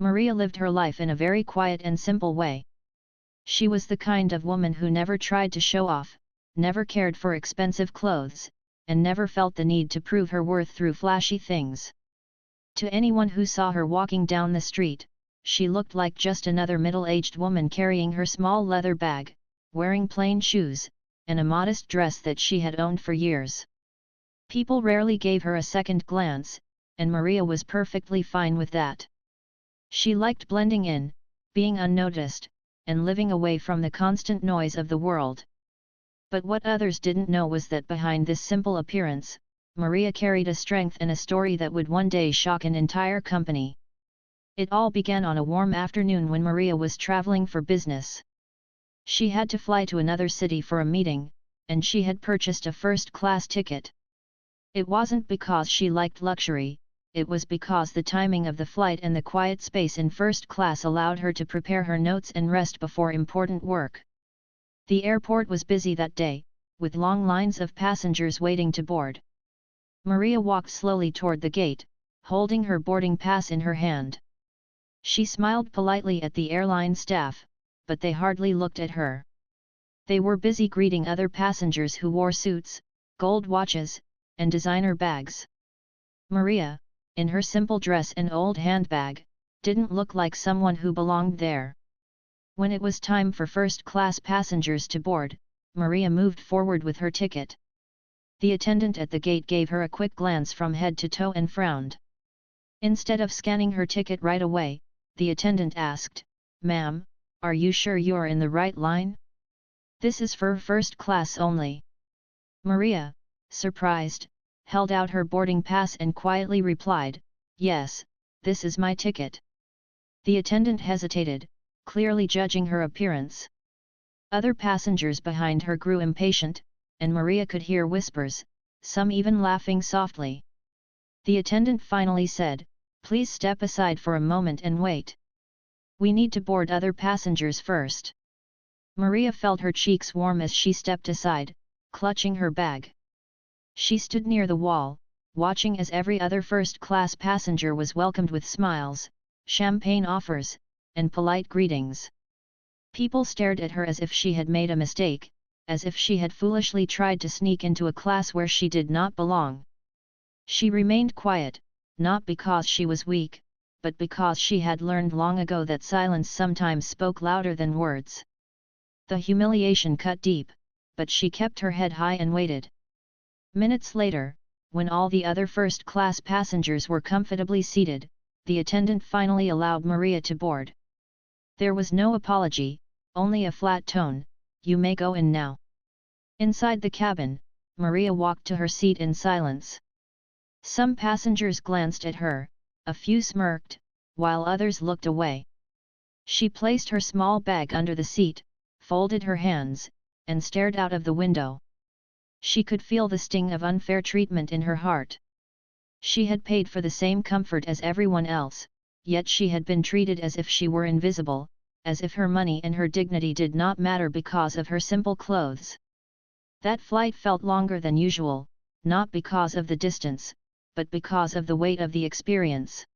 Maria lived her life in a very quiet and simple way. She was the kind of woman who never tried to show off, never cared for expensive clothes, and never felt the need to prove her worth through flashy things. To anyone who saw her walking down the street, she looked like just another middle-aged woman carrying her small leather bag, wearing plain shoes, and a modest dress that she had owned for years. People rarely gave her a second glance, and Maria was perfectly fine with that. She liked blending in, being unnoticed, and living away from the constant noise of the world. But what others didn't know was that behind this simple appearance, Maria carried a strength and a story that would one day shock an entire company. It all began on a warm afternoon when Maria was traveling for business. She had to fly to another city for a meeting, and she had purchased a first-class ticket. It wasn't because she liked luxury, it was because the timing of the flight and the quiet space in first class allowed her to prepare her notes and rest before important work. The airport was busy that day, with long lines of passengers waiting to board. Maria walked slowly toward the gate, holding her boarding pass in her hand. She smiled politely at the airline staff, but they hardly looked at her. They were busy greeting other passengers who wore suits, gold watches, and designer bags. Maria, in her simple dress and old handbag, didn't look like someone who belonged there. When it was time for first-class passengers to board, Maria moved forward with her ticket. The attendant at the gate gave her a quick glance from head to toe and frowned. Instead of scanning her ticket right away, the attendant asked, "Ma'am, are you sure you're in the right line? This is for first class only." Maria, surprised, held out her boarding pass and quietly replied, "Yes, this is my ticket." The attendant hesitated, clearly judging her appearance. Other passengers behind her grew impatient, and Maria could hear whispers, some even laughing softly. The attendant finally said, "Please step aside for a moment and wait. We need to board other passengers first." Maria felt her cheeks warm as she stepped aside, clutching her bag. She stood near the wall, watching as every other first-class passenger was welcomed with smiles, champagne offers, and polite greetings. People stared at her as if she had made a mistake, as if she had foolishly tried to sneak into a class where she did not belong. She remained quiet, not because she was weak, but because she had learned long ago that silence sometimes spoke louder than words. The humiliation cut deep, but she kept her head high and waited. Minutes later, when all the other first-class passengers were comfortably seated, the attendant finally allowed Maria to board. There was no apology, only a flat tone, "You may go in now." Inside the cabin, Maria walked to her seat in silence. Some passengers glanced at her, a few smirked, while others looked away. She placed her small bag under the seat, folded her hands, and stared out of the window. She could feel the sting of unfair treatment in her heart. She had paid for the same comfort as everyone else, yet she had been treated as if she were invisible, as if her money and her dignity did not matter because of her simple clothes. That flight felt longer than usual, not because of the distance, but because of the weight of the experience.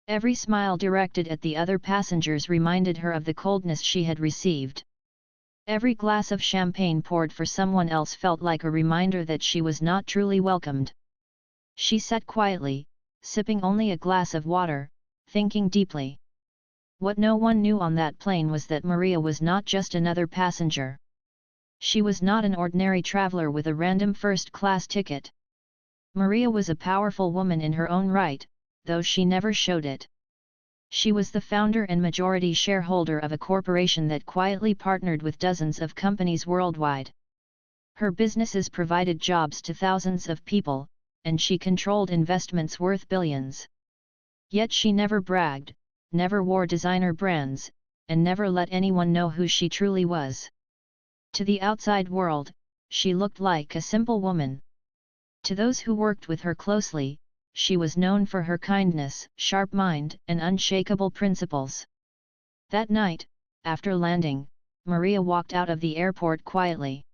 Every smile directed at the other passengers reminded her of the coldness she had received. Every glass of champagne poured for someone else felt like a reminder that she was not truly welcomed. She sat quietly, sipping only a glass of water, thinking deeply. What no one knew on that plane was that Maria was not just another passenger. She was not an ordinary traveler with a random first-class ticket. Maria was a powerful woman in her own right, though she never showed it. She was the founder and majority shareholder of a corporation that quietly partnered with dozens of companies worldwide. Her businesses provided jobs to thousands of people, and she controlled investments worth billions. Yet she never bragged, never wore designer brands, and never let anyone know who she truly was. To the outside world, she looked like a simple woman. To those who worked with her closely, she was known for her kindness, sharp mind, and unshakable principles. That night, after landing, Maria walked out of the airport quietly.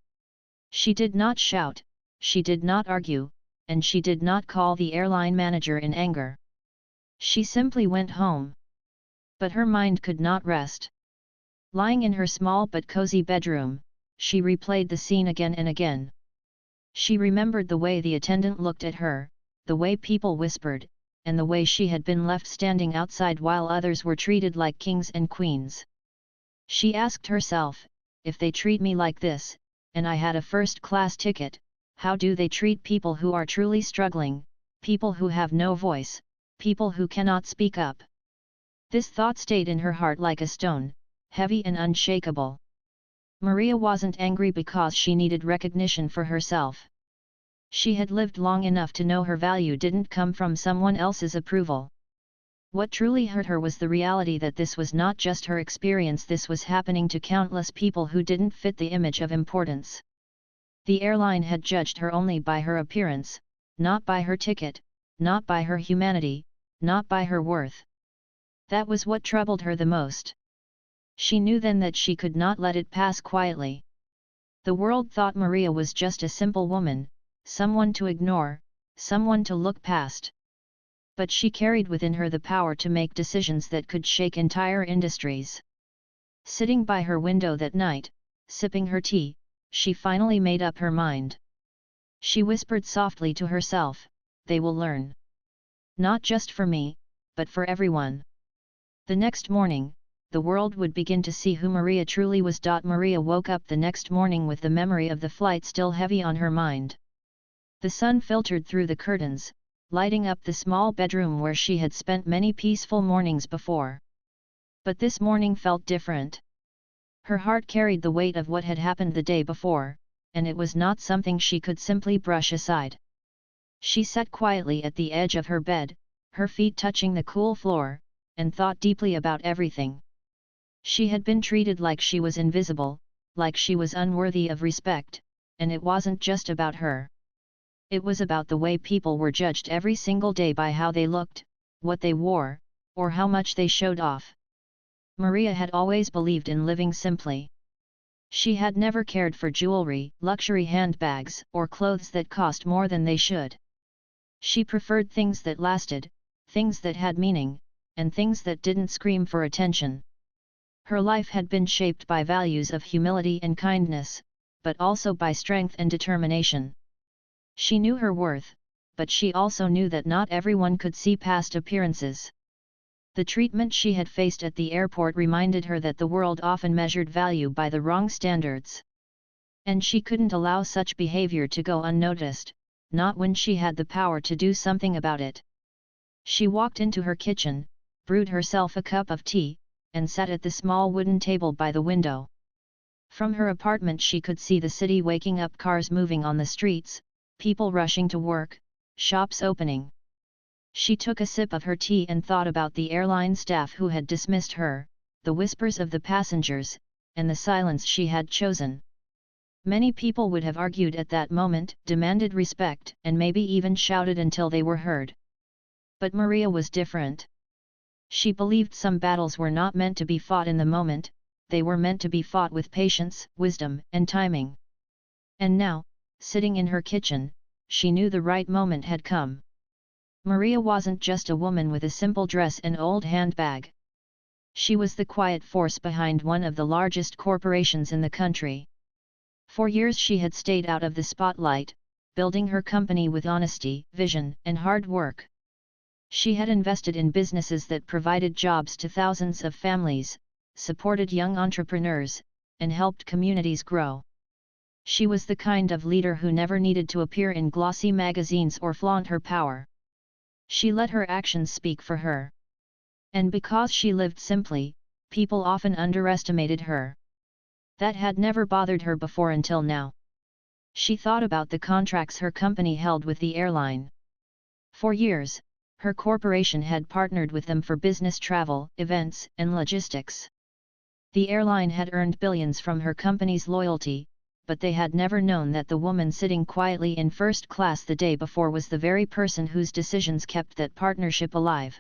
She did not shout, she did not argue, and she did not call the airline manager in anger. She simply went home. But her mind could not rest. Lying in her small but cozy bedroom, she replayed the scene again and again. She remembered the way the attendant looked at her, the way people whispered, and the way she had been left standing outside while others were treated like kings and queens. She asked herself, if they treat me like this, and I had a first-class ticket, how do they treat people who are truly struggling, people who have no voice, people who cannot speak up? This thought stayed in her heart like a stone, heavy and unshakable. Maria wasn't angry because she needed recognition for herself. She had lived long enough to know her value didn't come from someone else's approval. What truly hurt her was the reality that this was not just her experience, this was happening to countless people who didn't fit the image of importance. The airline had judged her only by her appearance, not by her ticket, not by her humanity, not by her worth. That was what troubled her the most. She knew then that she could not let it pass quietly. The world thought Maria was just a simple woman, someone to ignore, someone to look past. But she carried within her the power to make decisions that could shake entire industries. Sitting by her window that night, sipping her tea, she finally made up her mind. She whispered softly to herself, "They will learn. Not just for me, but for everyone." The next morning, the world would begin to see who Maria truly was. Maria woke up the next morning with the memory of the flight still heavy on her mind. The sun filtered through the curtains, lighting up the small bedroom where she had spent many peaceful mornings before. But this morning felt different. Her heart carried the weight of what had happened the day before, and it was not something she could simply brush aside. She sat quietly at the edge of her bed, her feet touching the cool floor, and thought deeply about everything. She had been treated like she was invisible, like she was unworthy of respect, and it wasn't just about her. It was about the way people were judged every single day by how they looked, what they wore, or how much they showed off. Maria had always believed in living simply. She had never cared for jewelry, luxury handbags, or clothes that cost more than they should. She preferred things that lasted, things that had meaning, and things that didn't scream for attention. Her life had been shaped by values of humility and kindness, but also by strength and determination. She knew her worth, but she also knew that not everyone could see past appearances. The treatment she had faced at the airport reminded her that the world often measured value by the wrong standards. And she couldn't allow such behavior to go unnoticed, not when she had the power to do something about it. She walked into her kitchen, brewed herself a cup of tea, and sat at the small wooden table by the window. From her apartment she could see the city waking up, cars moving on the streets, people rushing to work, shops opening. She took a sip of her tea and thought about the airline staff who had dismissed her, the whispers of the passengers, and the silence she had chosen. Many people would have argued at that moment, demanded respect, and maybe even shouted until they were heard. But Maria was different. She believed some battles were not meant to be fought in the moment, they were meant to be fought with patience, wisdom, and timing. And now, sitting in her kitchen, she knew the right moment had come. Maria wasn't just a woman with a simple dress and old handbag. She was the quiet force behind one of the largest corporations in the country. For years she had stayed out of the spotlight, building her company with honesty, vision, and hard work. She had invested in businesses that provided jobs to thousands of families, supported young entrepreneurs, and helped communities grow. She was the kind of leader who never needed to appear in glossy magazines or flaunt her power. She let her actions speak for her. And because she lived simply, people often underestimated her. That had never bothered her before until now. She thought about the contracts her company held with the airline. For years, her corporation had partnered with them for business travel, events, and logistics. The airline had earned billions from her company's loyalty, but they had never known that the woman sitting quietly in first class the day before was the very person whose decisions kept that partnership alive.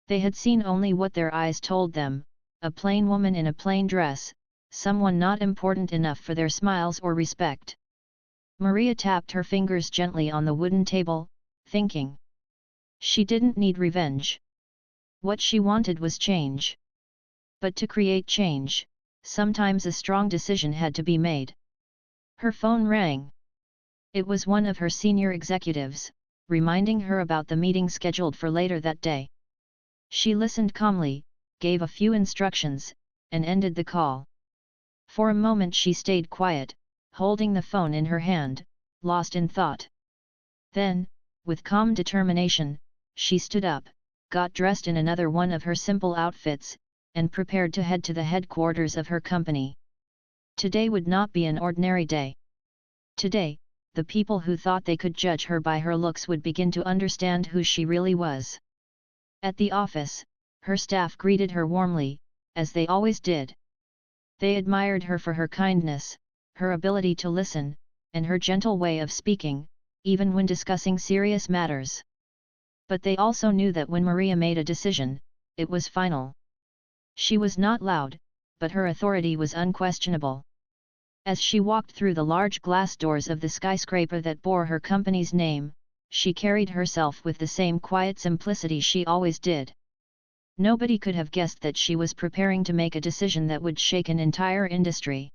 They had seen only what their eyes told them, a plain woman in a plain dress, someone not important enough for their smiles or respect. Maria tapped her fingers gently on the wooden table, thinking. She didn't need revenge. What she wanted was change. But to create change, sometimes a strong decision had to be made. Her phone rang. It was one of her senior executives, reminding her about the meeting scheduled for later that day. She listened calmly, gave a few instructions, and ended the call. For a moment she stayed quiet, holding the phone in her hand, lost in thought. Then, with calm determination, she stood up, got dressed in another one of her simple outfits, and prepared to head to the headquarters of her company. Today would not be an ordinary day. Today, the people who thought they could judge her by her looks would begin to understand who she really was. At the office, her staff greeted her warmly, as they always did. They admired her for her kindness, her ability to listen, and her gentle way of speaking, even when discussing serious matters. But they also knew that when Maria made a decision, it was final. She was not loud, but her authority was unquestionable. As she walked through the large glass doors of the skyscraper that bore her company's name, she carried herself with the same quiet simplicity she always did. Nobody could have guessed that she was preparing to make a decision that would shake an entire industry.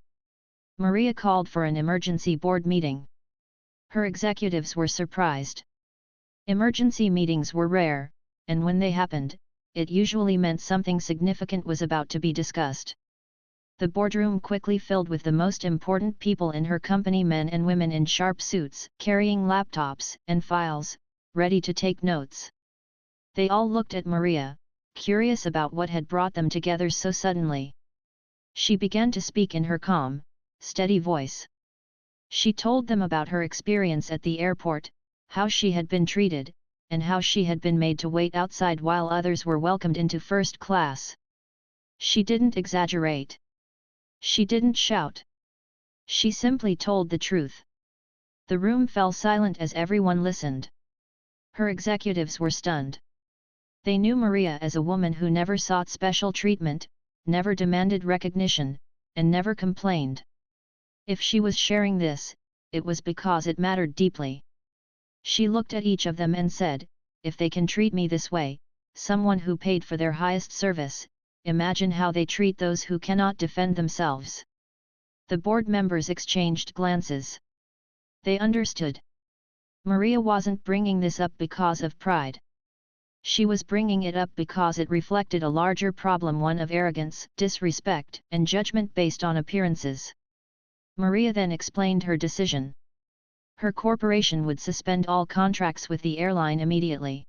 Maria called for an emergency board meeting. Her executives were surprised. Emergency meetings were rare, and when they happened, it usually meant something significant was about to be discussed. The boardroom quickly filled with the most important people in her company, men and women in sharp suits, carrying laptops and files, ready to take notes. They all looked at Maria, curious about what had brought them together so suddenly. She began to speak in her calm, steady voice. She told them about her experience at the airport, how she had been treated, and how she had been made to wait outside while others were welcomed into first class. She didn't exaggerate. She didn't shout. She simply told the truth. The room fell silent as everyone listened. Her executives were stunned. They knew Maria as a woman who never sought special treatment, never demanded recognition, and never complained. If she was sharing this, it was because it mattered deeply. She looked at each of them and said, "If they can treat me this way, someone who paid for their highest service, imagine how they treat those who cannot defend themselves." The board members exchanged glances. They understood. Maria wasn't bringing this up because of pride. She was bringing it up because it reflected a larger problem, one of arrogance, disrespect, and judgment based on appearances. Maria then explained her decision. Her corporation would suspend all contracts with the airline immediately.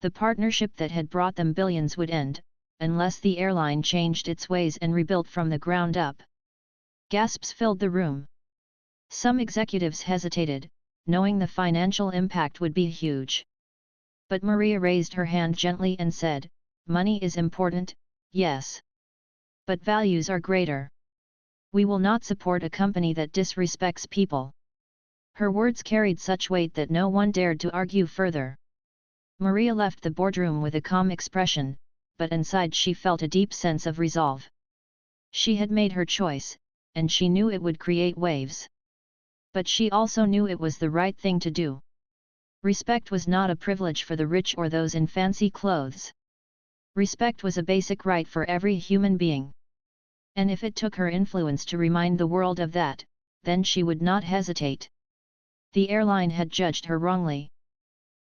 The partnership that had brought them billions would end, unless the airline changed its ways and rebuilt from the ground up. Gasps filled the room. Some executives hesitated, knowing the financial impact would be huge. But Maria raised her hand gently and said, "Money is important, yes. But values are greater. We will not support a company that disrespects people." Her words carried such weight that no one dared to argue further. Maria left the boardroom with a calm expression, but inside she felt a deep sense of resolve. She had made her choice, and she knew it would create waves. But she also knew it was the right thing to do. Respect was not a privilege for the rich or those in fancy clothes. Respect was a basic right for every human being. And if it took her influence to remind the world of that, then she would not hesitate. The airline had judged her wrongly.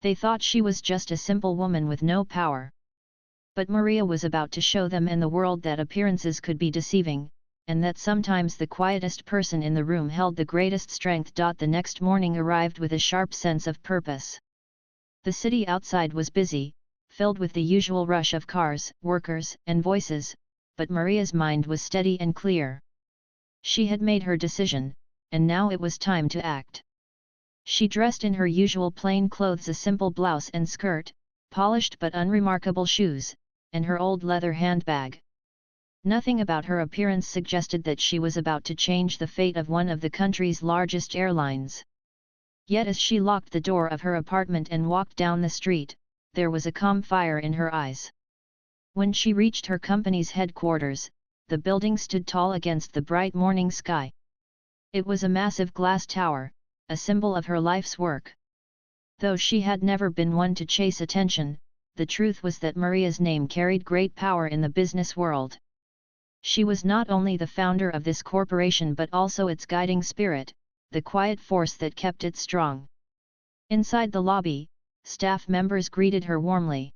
They thought she was just a simple woman with no power. But Maria was about to show them and the world that appearances could be deceiving, and that sometimes the quietest person in the room held the greatest strength. The next morning arrived with a sharp sense of purpose. The city outside was busy, filled with the usual rush of cars, workers, and voices, but Maria's mind was steady and clear. She had made her decision, and now it was time to act. She dressed in her usual plain clothes, a simple blouse and skirt, polished but unremarkable shoes, and her old leather handbag. Nothing about her appearance suggested that she was about to change the fate of one of the country's largest airlines. Yet as she locked the door of her apartment and walked down the street, there was a calm fire in her eyes. When she reached her company's headquarters, the building stood tall against the bright morning sky. It was a massive glass tower, a symbol of her life's work. Though she had never been one to chase attention, the truth was that Maria's name carried great power in the business world. She was not only the founder of this corporation but also its guiding spirit, the quiet force that kept it strong. Inside the lobby, staff members greeted her warmly.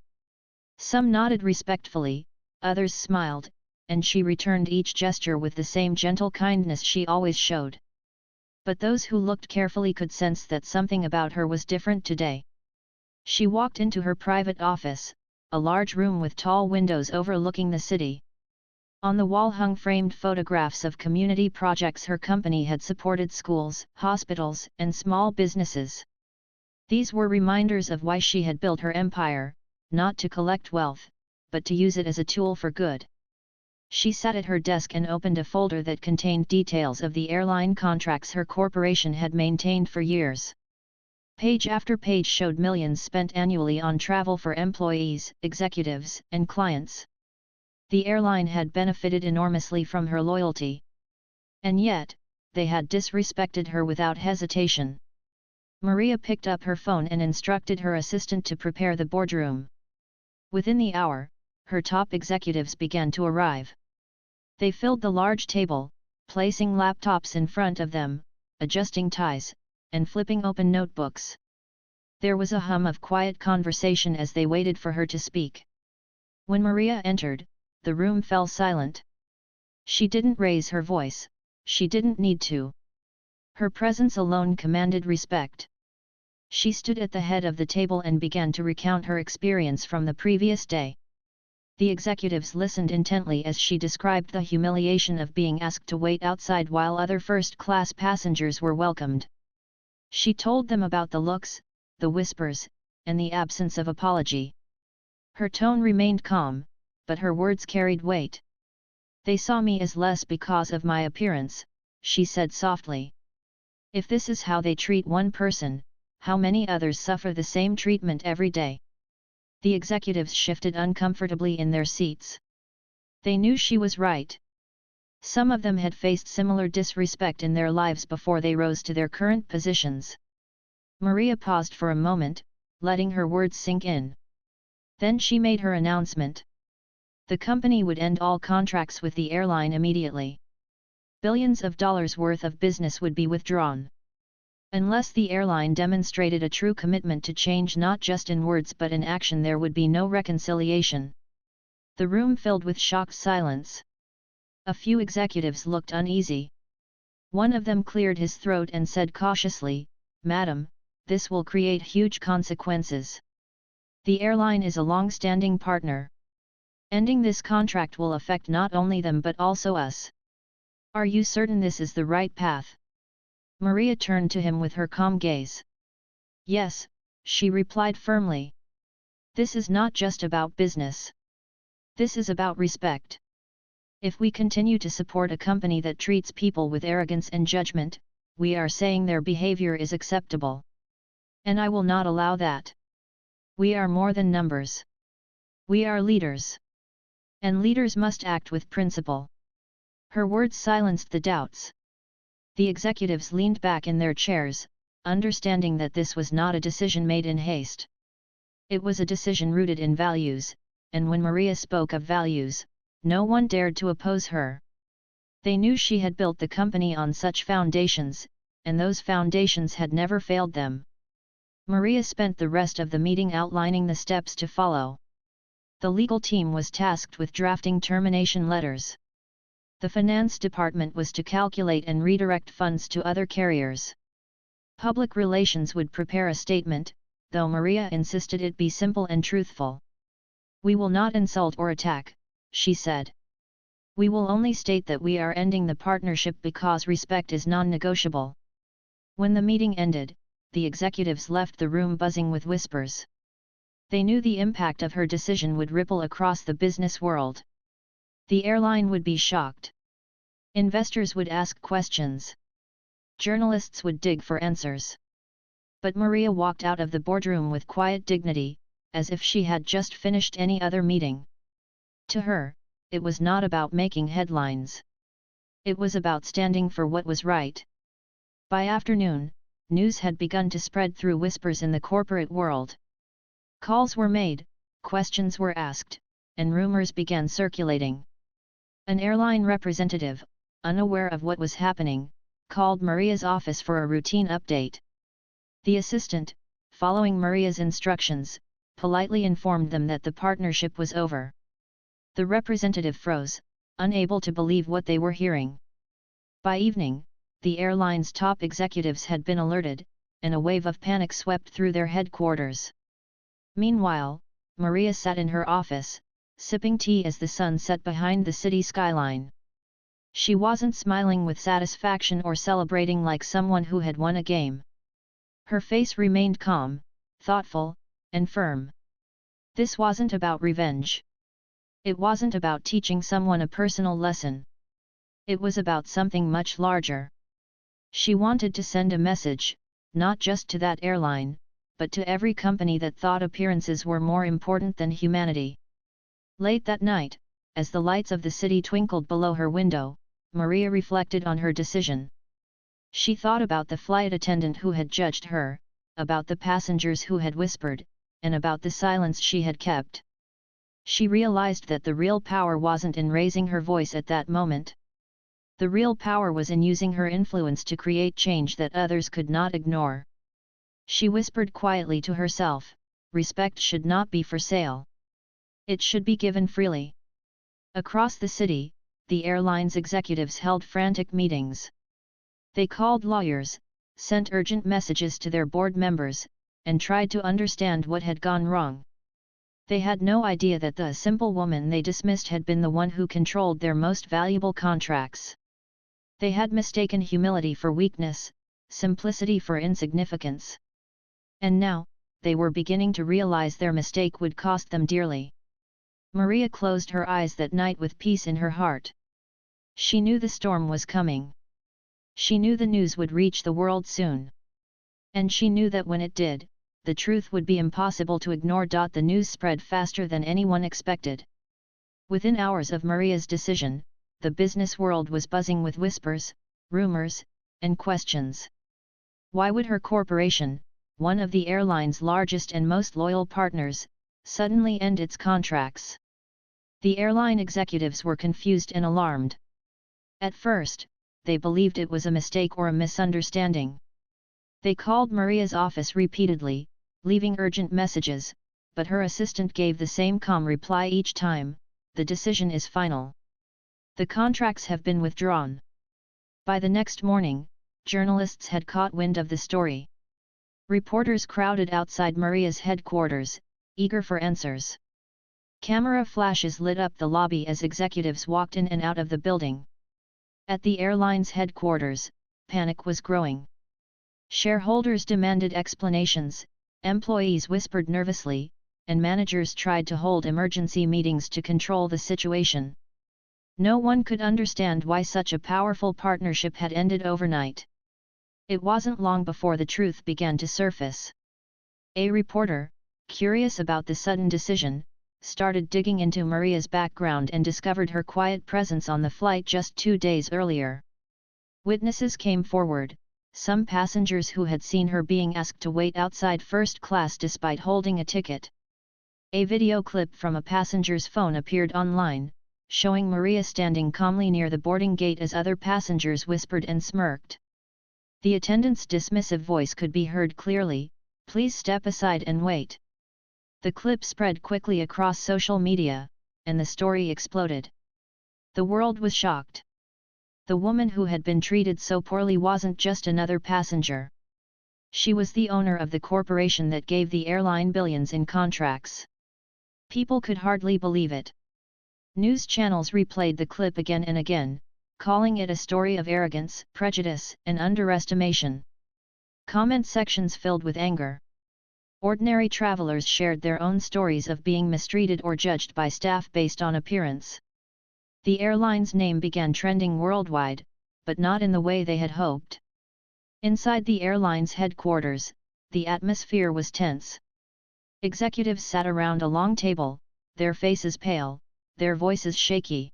Some nodded respectfully, others smiled, and she returned each gesture with the same gentle kindness she always showed. But those who looked carefully could sense that something about her was different today. She walked into her private office, a large room with tall windows overlooking the city. On the wall hung framed photographs of community projects her company had supported: schools, hospitals, and small businesses. These were reminders of why she had built her empire, not to collect wealth, but to use it as a tool for good. She sat at her desk and opened a folder that contained details of the airline contracts her corporation had maintained for years. Page after page showed millions spent annually on travel for employees, executives, and clients. The airline had benefited enormously from her loyalty. And yet, they had disrespected her without hesitation. Maria picked up her phone and instructed her assistant to prepare the boardroom. Within the hour, her top executives began to arrive. They filled the large table, placing laptops in front of them, adjusting ties, and flipping open notebooks. There was a hum of quiet conversation as they waited for her to speak. When Maria entered, the room fell silent. She didn't raise her voice, she didn't need to. Her presence alone commanded respect. She stood at the head of the table and began to recount her experience from the previous day. The executives listened intently as she described the humiliation of being asked to wait outside while other first-class passengers were welcomed. She told them about the looks, the whispers, and the absence of apology. Her tone remained calm, but her words carried weight. "They saw me as less because of my appearance," she said softly. "If this is how they treat one person, how many others suffer the same treatment every day?" The executives shifted uncomfortably in their seats. They knew she was right. Some of them had faced similar disrespect in their lives before they rose to their current positions. Maria paused for a moment, letting her words sink in. Then she made her announcement. The company would end all contracts with the airline immediately. Billions of dollars worth of business would be withdrawn. Unless the airline demonstrated a true commitment to change not just in words but in action, there would be no reconciliation. The room filled with shocked silence. A few executives looked uneasy. One of them cleared his throat and said cautiously, "Madam, this will create huge consequences. The airline is a long-standing partner. Ending this contract will affect not only them but also us. Are you certain this is the right path?" Maria turned to him with her calm gaze. "Yes," she replied firmly. "This is not just about business. This is about respect. If we continue to support a company that treats people with arrogance and judgment, we are saying their behavior is acceptable. And I will not allow that. We are more than numbers. We are leaders. And leaders must act with principle." Her words silenced the doubts. The executives leaned back in their chairs, understanding that this was not a decision made in haste. It was a decision rooted in values, and when Maria spoke of values, no one dared to oppose her. They knew she had built the company on such foundations, and those foundations had never failed them. Maria spent the rest of the meeting outlining the steps to follow. The legal team was tasked with drafting termination letters. The finance department was to calculate and redirect funds to other carriers. Public relations would prepare a statement, though Maria insisted it be simple and truthful. "We will not insult or attack," she said. "We will only state that we are ending the partnership because respect is non-negotiable." When the meeting ended, the executives left the room buzzing with whispers. They knew the impact of her decision would ripple across the business world. The airline would be shocked. Investors would ask questions. Journalists would dig for answers. But Maria walked out of the boardroom with quiet dignity, as if she had just finished any other meeting. To her, it was not about making headlines. It was about standing for what was right. By afternoon, news had begun to spread through whispers in the corporate world. Calls were made, questions were asked, and rumors began circulating. An airline representative, unaware of what was happening, called Maria's office for a routine update. The assistant, following Maria's instructions, politely informed them that the partnership was over. The representative froze, unable to believe what they were hearing. By evening, the airline's top executives had been alerted, and a wave of panic swept through their headquarters. Meanwhile, Maria sat in her office, sipping tea as the sun set behind the city skyline. She wasn't smiling with satisfaction or celebrating like someone who had won a game. Her face remained calm, thoughtful, and firm. This wasn't about revenge. It wasn't about teaching someone a personal lesson. It was about something much larger. She wanted to send a message, not just to that airline, but to every company that thought appearances were more important than humanity. Late that night, as the lights of the city twinkled below her window, Maria reflected on her decision. She thought about the flight attendant who had judged her, about the passengers who had whispered, and about the silence she had kept. She realized that the real power wasn't in raising her voice at that moment. The real power was in using her influence to create change that others could not ignore. She whispered quietly to herself, respect should not be for sale. It should be given freely. Across the city, the airline's executives held frantic meetings. They called lawyers, sent urgent messages to their board members, and tried to understand what had gone wrong. They had no idea that the simple woman they dismissed had been the one who controlled their most valuable contracts. They had mistaken humility for weakness, simplicity for insignificance. And now, they were beginning to realize their mistake would cost them dearly. Maria closed her eyes that night with peace in her heart. She knew the storm was coming. She knew the news would reach the world soon. And she knew that when it did, the truth would be impossible to ignore. The news spread faster than anyone expected. Within hours of Maria's decision, the business world was buzzing with whispers, rumors, and questions. Why would her corporation, one of the airline's largest and most loyal partners, suddenly end its contracts? The airline executives were confused and alarmed. At first, they believed it was a mistake or a misunderstanding. They called Maria's office repeatedly, leaving urgent messages, but her assistant gave the same calm reply each time: the decision is final. The contracts have been withdrawn. By the next morning, journalists had caught wind of the story. Reporters crowded outside Maria's headquarters, eager for answers. Camera flashes lit up the lobby as executives walked in and out of the building. At the airline's headquarters, panic was growing. Shareholders demanded explanations, employees whispered nervously, and managers tried to hold emergency meetings to control the situation. No one could understand why such a powerful partnership had ended overnight. It wasn't long before the truth began to surface. A reporter, curious about the sudden decision, started digging into Maria's background and discovered her quiet presence on the flight just 2 days earlier. Witnesses came forward, some passengers who had seen her being asked to wait outside first class despite holding a ticket. A video clip from a passenger's phone appeared online, showing Maria standing calmly near the boarding gate as other passengers whispered and smirked. The attendant's dismissive voice could be heard clearly: "Please step aside and wait." The clip spread quickly across social media, and the story exploded. The world was shocked. The woman who had been treated so poorly wasn't just another passenger. She was the owner of the corporation that gave the airline billions in contracts. People could hardly believe it. News channels replayed the clip again and again, calling it a story of arrogance, prejudice, and underestimation. Comment sections filled with anger. Ordinary travelers shared their own stories of being mistreated or judged by staff based on appearance. The airline's name began trending worldwide, but not in the way they had hoped. Inside the airline's headquarters, the atmosphere was tense. Executives sat around a long table, their faces pale, their voices shaky.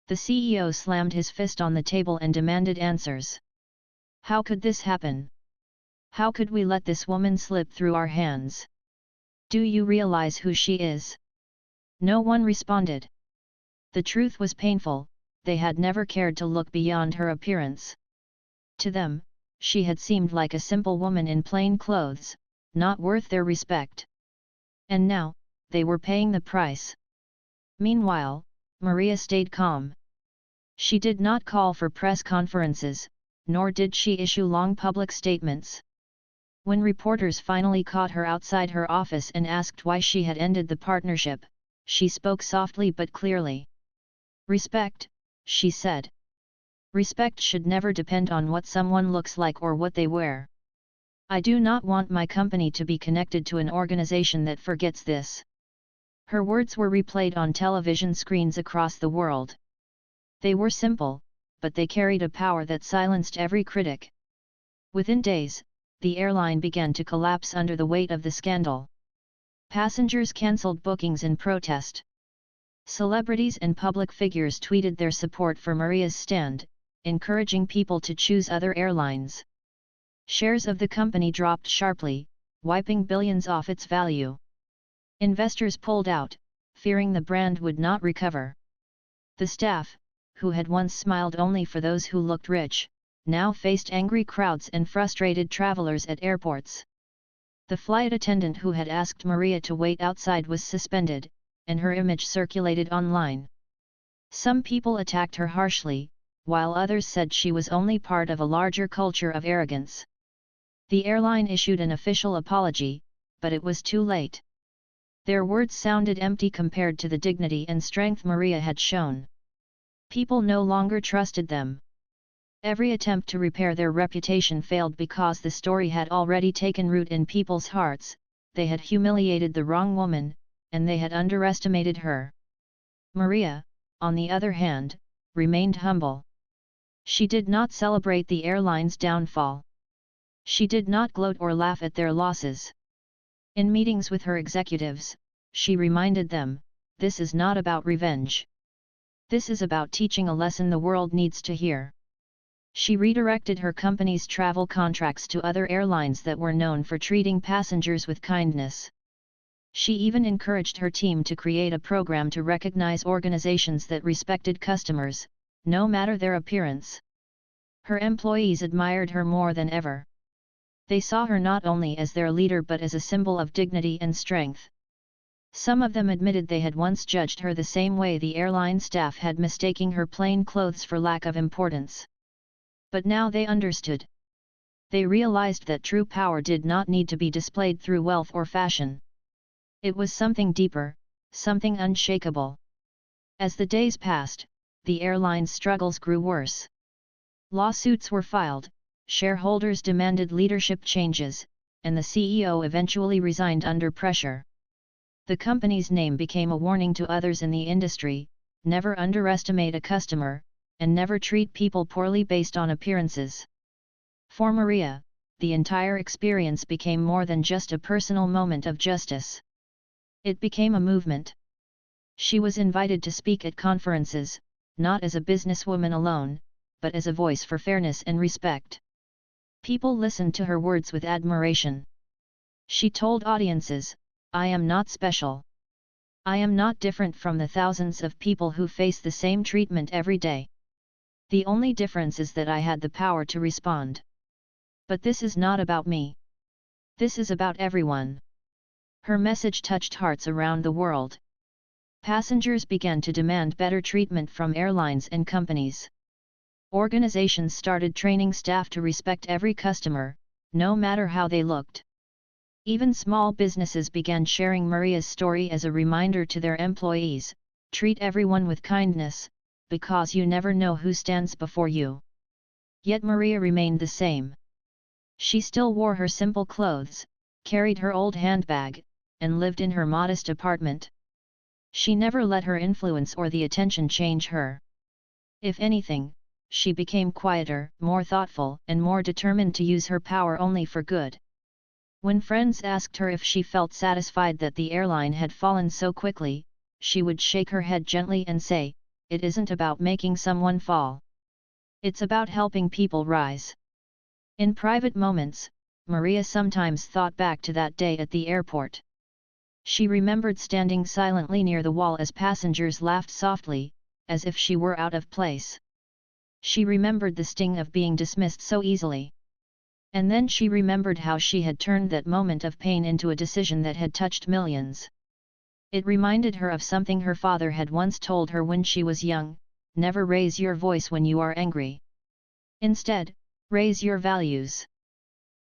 The CEO slammed his fist on the table and demanded answers. How could this happen? How could we let this woman slip through our hands? Do you realize who she is? No one responded. The truth was painful, they had never cared to look beyond her appearance. To them, she had seemed like a simple woman in plain clothes, not worth their respect. And now, they were paying the price. Meanwhile, Maria stayed calm. She did not call for press conferences, nor did she issue long public statements. When reporters finally caught her outside her office and asked why she had ended the partnership, she spoke softly but clearly. "Respect," she said. "Respect should never depend on what someone looks like or what they wear. I do not want my company to be connected to an organization that forgets this." Her words were replayed on television screens across the world. They were simple, but they carried a power that silenced every critic. Within days, the airline began to collapse under the weight of the scandal. Passengers cancelled bookings in protest. Celebrities and public figures tweeted their support for Maria's stand, encouraging people to choose other airlines. Shares of the company dropped sharply, wiping billions off its value. Investors pulled out, fearing the brand would not recover. The staff, who had once smiled only for those who looked rich, now faced angry crowds and frustrated travelers at airports. The flight attendant who had asked Maria to wait outside was suspended, and her image circulated online. Some people attacked her harshly, while others said she was only part of a larger culture of arrogance. The airline issued an official apology, but it was too late. Their words sounded empty compared to the dignity and strength Maria had shown. People no longer trusted them. Every attempt to repair their reputation failed because the story had already taken root in people's hearts. They had humiliated the wrong woman, and they had underestimated her. Maria, on the other hand, remained humble. She did not celebrate the airline's downfall. She did not gloat or laugh at their losses. In meetings with her executives, she reminded them, "This is not about revenge. This is about teaching a lesson the world needs to hear." She redirected her company's travel contracts to other airlines that were known for treating passengers with kindness. She even encouraged her team to create a program to recognize organizations that respected customers, no matter their appearance. Her employees admired her more than ever. They saw her not only as their leader but as a symbol of dignity and strength. Some of them admitted they had once judged her the same way the airline staff had, mistaking her plain clothes for lack of importance. But now they understood. They realized that true power did not need to be displayed through wealth or fashion. It was something deeper, something unshakable. As the days passed, the airline's struggles grew worse. Lawsuits were filed, shareholders demanded leadership changes, and the CEO eventually resigned under pressure. The company's name became a warning to others in the industry: never underestimate a customer, and never treat people poorly based on appearances. For Maria, the entire experience became more than just a personal moment of justice. It became a movement. She was invited to speak at conferences, not as a businesswoman alone, but as a voice for fairness and respect. People listened to her words with admiration. She told audiences, "I am not special. I am not different from the thousands of people who face the same treatment every day. The only difference is that I had the power to respond. But this is not about me. This is about everyone." Her message touched hearts around the world. Passengers began to demand better treatment from airlines and companies. Organizations started training staff to respect every customer, no matter how they looked. Even small businesses began sharing Maria's story as a reminder to their employees: treat everyone with kindness, because you never know who stands before you. Yet Maria remained the same. She still wore her simple clothes, carried her old handbag, and lived in her modest apartment. She never let her influence or the attention change her. If anything, she became quieter, more thoughtful, and more determined to use her power only for good. When friends asked her if she felt satisfied that the airline had fallen so quickly, she would shake her head gently and say, "It isn't about making someone fall. It's about helping people rise." In private moments, Maria sometimes thought back to that day at the airport. She remembered standing silently near the wall as passengers laughed softly, as if she were out of place. She remembered the sting of being dismissed so easily. And then she remembered how she had turned that moment of pain into a decision that had touched millions. It reminded her of something her father had once told her when she was young: never raise your voice when you are angry. Instead, raise your values.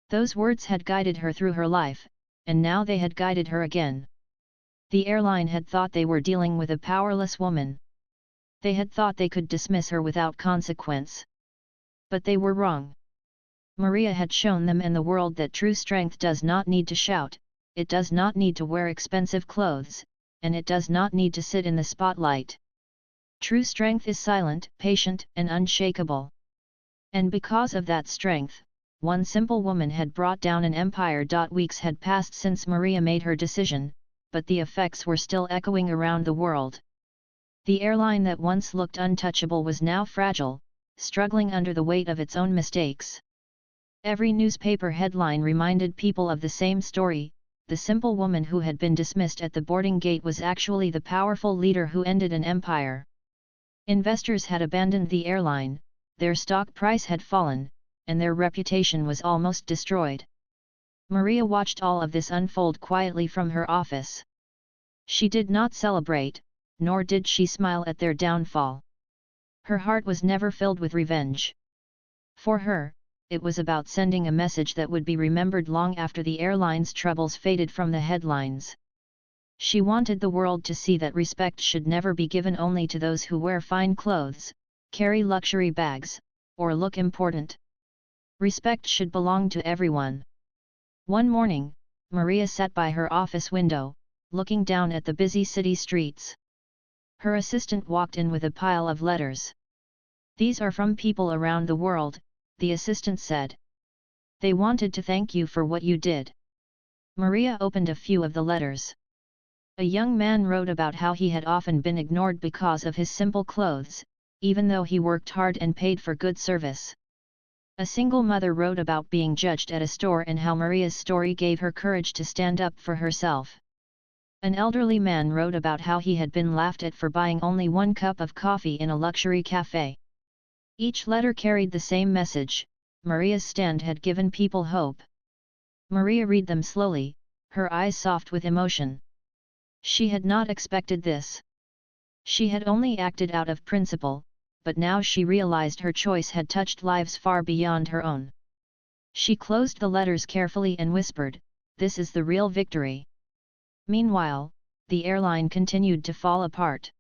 Those words had guided her through her life, and now they had guided her again. The airline had thought they were dealing with a powerless woman. They had thought they could dismiss her without consequence. But they were wrong. Maria had shown them and the world that true strength does not need to shout, it does not need to wear expensive clothes, and it does not need to sit in the spotlight. True strength is silent, patient, and unshakable. And because of that strength, one simple woman had brought down an empire. Weeks had passed since Maria made her decision, but the effects were still echoing around the world. The airline that once looked untouchable was now fragile, struggling under the weight of its own mistakes. Every newspaper headline reminded people of the same story: the simple woman who had been dismissed at the boarding gate was actually the powerful leader who ended an empire. Investors had abandoned the airline, their stock price had fallen, and their reputation was almost destroyed. Maria watched all of this unfold quietly from her office. She did not celebrate, nor did she smile at their downfall. Her heart was never filled with revenge. For her, it was about sending a message that would be remembered long after the airline's troubles faded from the headlines. She wanted the world to see that respect should never be given only to those who wear fine clothes, carry luxury bags, or look important. Respect should belong to everyone. One morning, Maria sat by her office window, looking down at the busy city streets. Her assistant walked in with a pile of letters. "These are from people around the world," the assistant said. "They wanted to thank you for what you did." Maria opened a few of the letters. A young man wrote about how he had often been ignored because of his simple clothes, even though he worked hard and paid for good service. A single mother wrote about being judged at a store and how Maria's story gave her courage to stand up for herself. An elderly man wrote about how he had been laughed at for buying only 1 cup of coffee in a luxury cafe. Each letter carried the same message: Maria's stand had given people hope. Maria read them slowly, her eyes soft with emotion. She had not expected this. She had only acted out of principle, but now she realized her choice had touched lives far beyond her own. She closed the letters carefully and whispered, "This is the real victory." Meanwhile, the airline continued to fall apart.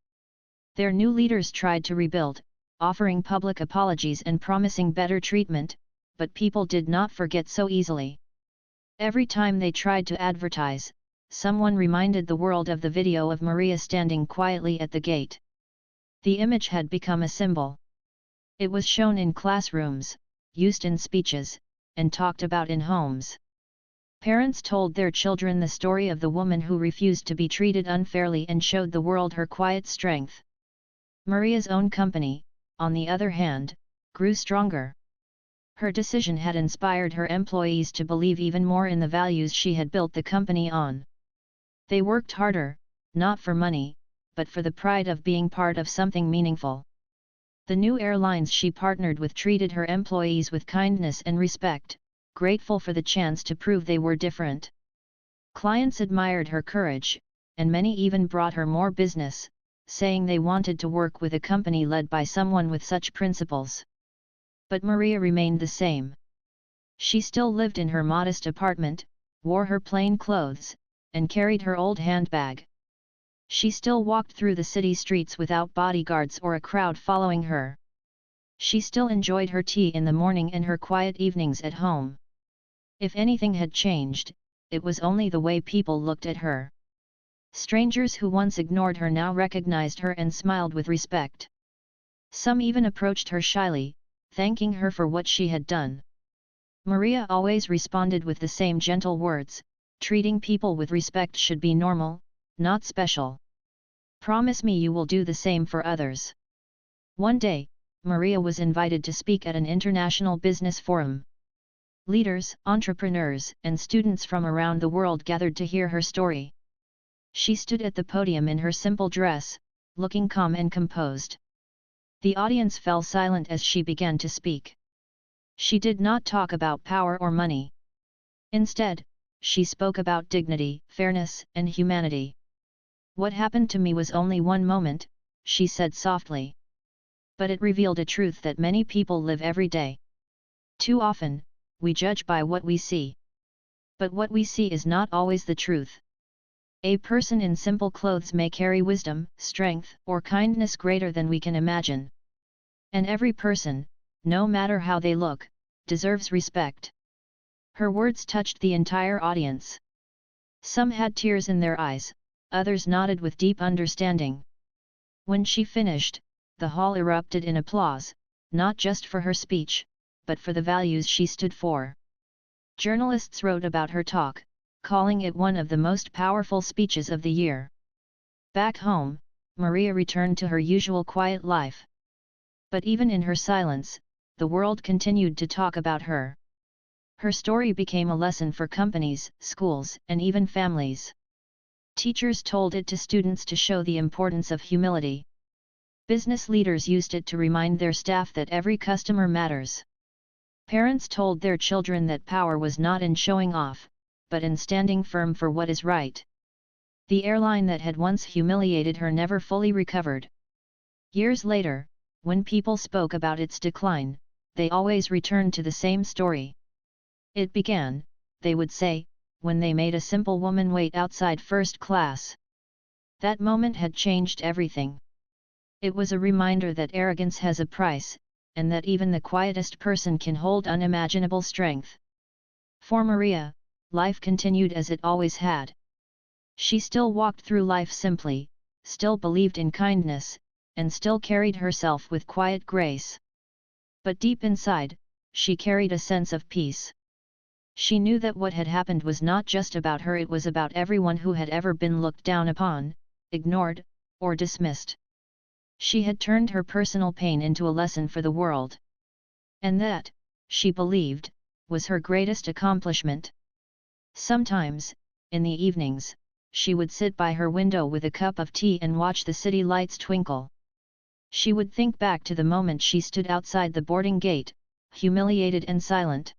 Their new leaders tried to rebuild, offering public apologies and promising better treatment, but people did not forget so easily. Every time they tried to advertise, someone reminded the world of the video of Maria standing quietly at the gate. The image had become a symbol. It was shown in classrooms, used in speeches, and talked about in homes. Parents told their children the story of the woman who refused to be treated unfairly and showed the world her quiet strength. Maria's own company, on the other hand, grew stronger. Her decision had inspired her employees to believe even more in the values she had built the company on. They worked harder, not for money, but for the pride of being part of something meaningful. The new airlines she partnered with treated her employees with kindness and respect, grateful for the chance to prove they were different. Clients admired her courage, and many even brought her more business, saying they wanted to work with a company led by someone with such principles. But Maria remained the same. She still lived in her modest apartment, wore her plain clothes, and carried her old handbag. She still walked through the city streets without bodyguards or a crowd following her. She still enjoyed her tea in the morning and her quiet evenings at home. If anything had changed, it was only the way people looked at her. Strangers who once ignored her now recognized her and smiled with respect. Some even approached her shyly, thanking her for what she had done. Maria always responded with the same gentle words: treating people with respect should be normal, not special. Promise me you will do the same for others. One day, Maria was invited to speak at an international business forum. Leaders, entrepreneurs, and students from around the world gathered to hear her story. She stood at the podium in her simple dress, looking calm and composed. The audience fell silent as she began to speak. She did not talk about power or money. Instead, she spoke about dignity, fairness, and humanity. "What happened to me was only one moment," she said softly. "But it revealed a truth that many people live every day. Too often, we judge by what we see. But what we see is not always the truth. A person in simple clothes may carry wisdom, strength, or kindness greater than we can imagine. And every person, no matter how they look, deserves respect." Her words touched the entire audience. Some had tears in their eyes, others nodded with deep understanding. When she finished, the hall erupted in applause, not just for her speech, but for the values she stood for. Journalists wrote about her talk, calling it one of the most powerful speeches of the year. Back home, Maria returned to her usual quiet life. But even in her silence, the world continued to talk about her. Her story became a lesson for companies, schools, and even families. Teachers told it to students to show the importance of humility. Business leaders used it to remind their staff that every customer matters. Parents told their children that power was not in showing off, but in standing firm for what is right. The airline that had once humiliated her never fully recovered. Years later, when people spoke about its decline, they always returned to the same story. "It began," they would say, "when they made a simple woman wait outside first class. That moment had changed everything." It was a reminder that arrogance has a price, and that even the quietest person can hold unimaginable strength. For Maria, life continued as it always had. She still walked through life simply, still believed in kindness, and still carried herself with quiet grace. But deep inside, she carried a sense of peace. She knew that what had happened was not just about her, it was about everyone who had ever been looked down upon, ignored, or dismissed. She had turned her personal pain into a lesson for the world. And that, she believed, was her greatest accomplishment. Sometimes, in the evenings, she would sit by her window with a cup of tea and watch the city lights twinkle. She would think back to the moment she stood outside the boarding gate, humiliated and silent.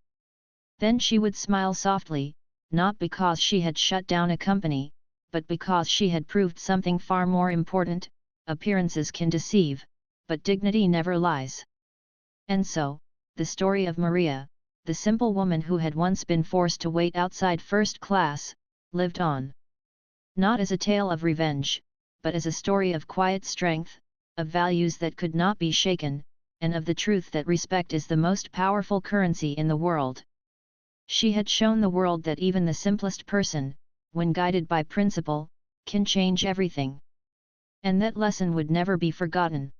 Then she would smile softly, not because she had shut down a company, but because she had proved something far more important: appearances can deceive, but dignity never lies. And so, the story of Maria, the simple woman who had once been forced to wait outside first class, lived on. Not as a tale of revenge, but as a story of quiet strength, of values that could not be shaken, and of the truth that respect is the most powerful currency in the world. She had shown the world that even the simplest person, when guided by principle, can change everything. And that lesson would never be forgotten.